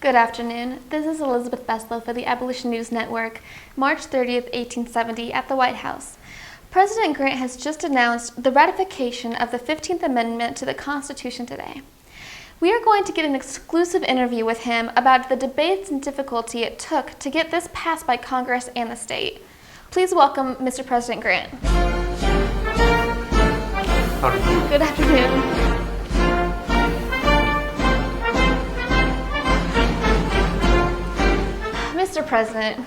Good afternoon. This is Elizabeth Beslow for the Abolition News Network, March 30th, 1870, at the White House. President Grant has just announced the ratification of the 15th Amendment to the Constitution today. We are going to get an exclusive interview with him about the debates and difficulty it took to get this passed by Congress and the state. Please welcome Mr. President Grant. Good afternoon. Mr. President,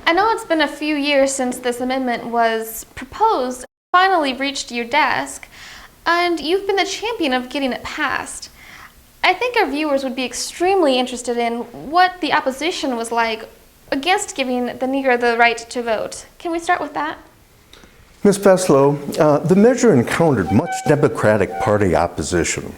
I know it's been a few years since this amendment was proposed and finally reached your desk, and you've been the champion of getting it passed. I think our viewers would be extremely interested in what the opposition was like against giving the Negro the right to vote. Can we start with that? Ms. Beslow, the measure encountered much Democratic Party opposition.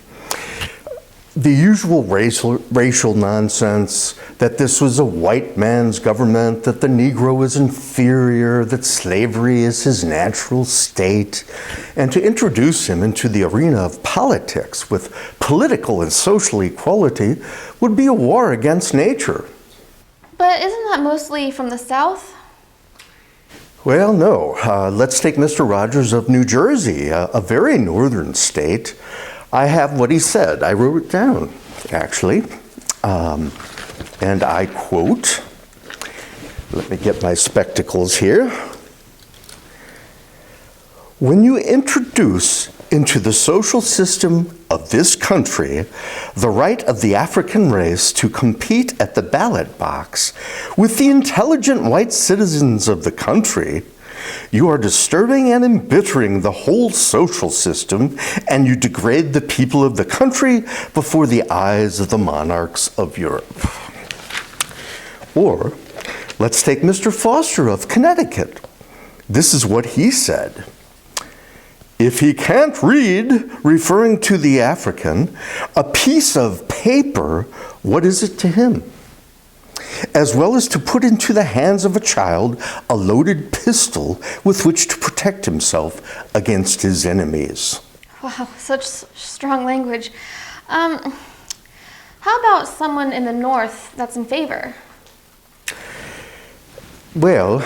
The usual racial nonsense that this was a white man's government, that the Negro is inferior, that slavery is his natural state, and to introduce him into the arena of politics with political and social equality would be a war against nature. But isn't that mostly from the South? Well, no. Let's take Mr. Rogers of New Jersey, a very northern state. I have what he said. I wrote it down, actually. And I quote, let me get my spectacles here. When you introduce into the social system of this country the right of the African race to compete at the ballot box with the intelligent white citizens of the country, you are disturbing and embittering the whole social system, and you degrade the people of the country before the eyes of the monarchs of Europe. Or, let's take Mr. Foster of Connecticut. This is what he said. If he can't read, referring to the African, a piece of paper, what is it to him? As well as to put into the hands of a child a loaded pistol with which to protect himself against his enemies. Wow, such strong language. How about someone in the North that's in favor? Well,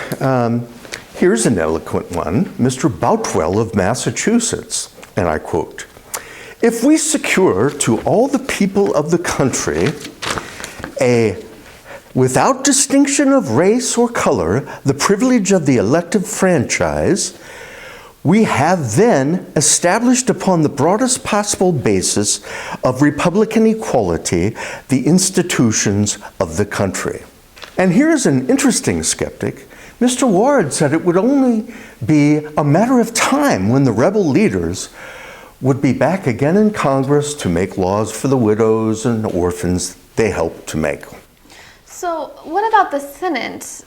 here's an eloquent one, Mr. Boutwell of Massachusetts, and I quote, "If we secure to all the people of the country without distinction of race or color, the privilege of the elective franchise, we have then established upon the broadest possible basis of Republican equality the institutions of the country." And here's an interesting skeptic. Mr. Ward said it would only be a matter of time when the rebel leaders would be back again in Congress to make laws for the widows and orphans they helped to make. So what about the Senate?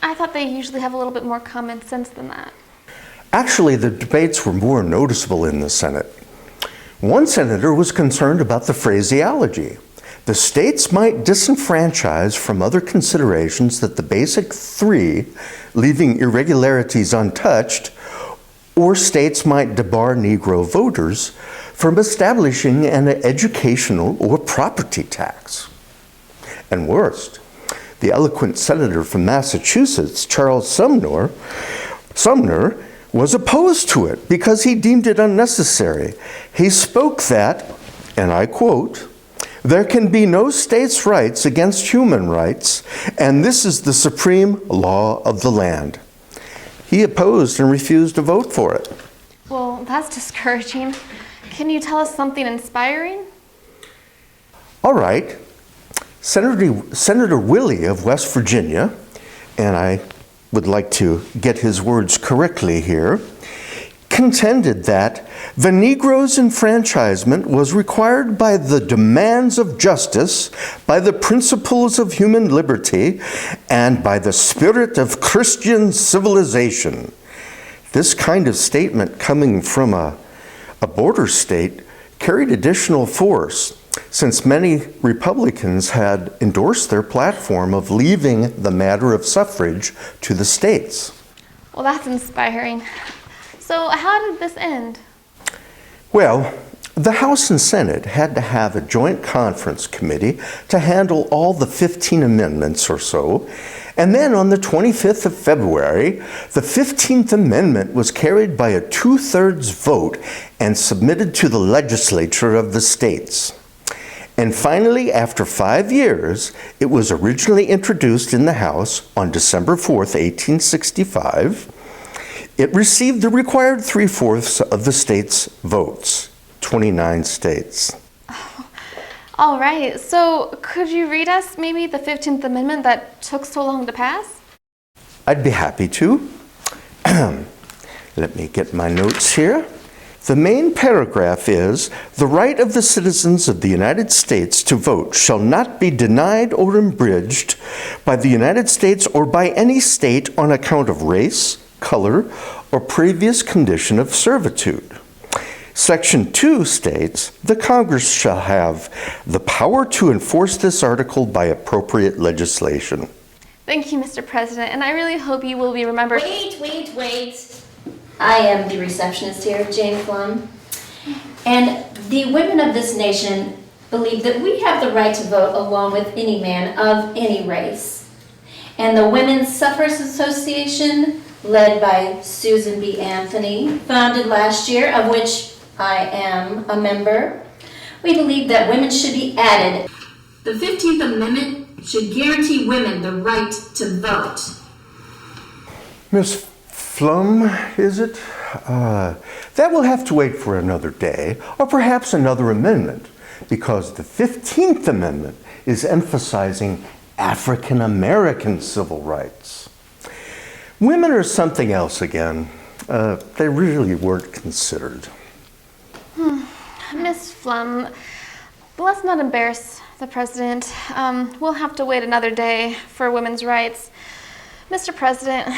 I thought they usually have a little bit more common sense than that. Actually, the debates were more noticeable in the Senate. One senator was concerned about the phraseology. The states might disenfranchise from other considerations that the basic three, leaving irregularities untouched, or states might debar Negro voters from establishing an educational or property tax. And worst, the eloquent senator from Massachusetts, Charles Sumner, was opposed to it because he deemed it unnecessary. He spoke that, and I quote, "There can be no states' rights against human rights, and this is the supreme law of the land." He opposed and refused to vote for it. Well, that's discouraging. Can you tell us something inspiring? All right. Senator Willie of West Virginia, and I would like to get his words correctly here, contended that the Negro's enfranchisement was required by the demands of justice, by the principles of human liberty, and by the spirit of Christian civilization. This kind of statement coming from a border state carried additional force, since many Republicans had endorsed their platform of leaving the matter of suffrage to the states. Well, that's inspiring. So how did this end? Well, The House and Senate had to have a joint conference committee to handle all the 15 amendments or so. And then on the 25th of February, the 15th Amendment was carried by a 2/3 vote and submitted to the legislature of the states. And finally, after 5 years, it was originally introduced in the House on December 4th, 1865. It received the required 3/4 of the state's votes. 29 states. All right, so could you read us maybe the 15th Amendment that took so long to pass? I'd be happy to. Let me get my notes here. The main paragraph is, "The right of the citizens of the United States to vote shall not be denied or abridged by the United States or by any state on account of race, color, or previous condition of servitude." Section 2 states, "The Congress shall have the power to enforce this article by appropriate legislation." Thank you, Mr. President, and I really hope you will be remembered. Wait. I am the receptionist here, Jane Flum. And the women of this nation believe that we have the right to vote along with any man of any race. And the Women's Suffrage Association, led by Susan B. Anthony, founded last year, of which I am a member, we believe that women should be added. The 15th Amendment should guarantee women the right to vote. Miss Flum, is it? That will have to wait for another day, or perhaps another amendment, because the 15th Amendment is emphasizing African American civil rights. Women are something else again. They really weren't considered. Miss Flum, let's not embarrass the President. We'll have to wait another day for women's rights. Mr. President,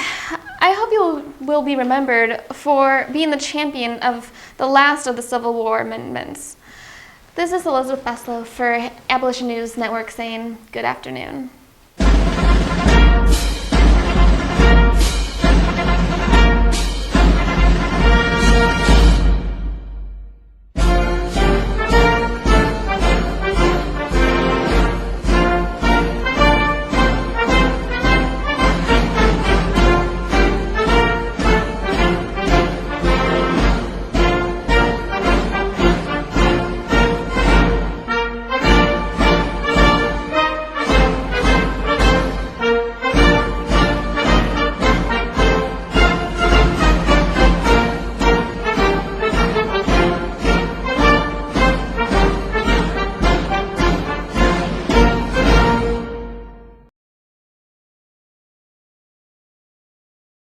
I hope you will be remembered for being the champion of the last of the Civil War amendments. This is Elizabeth Beslow for Abolition News Network saying good afternoon.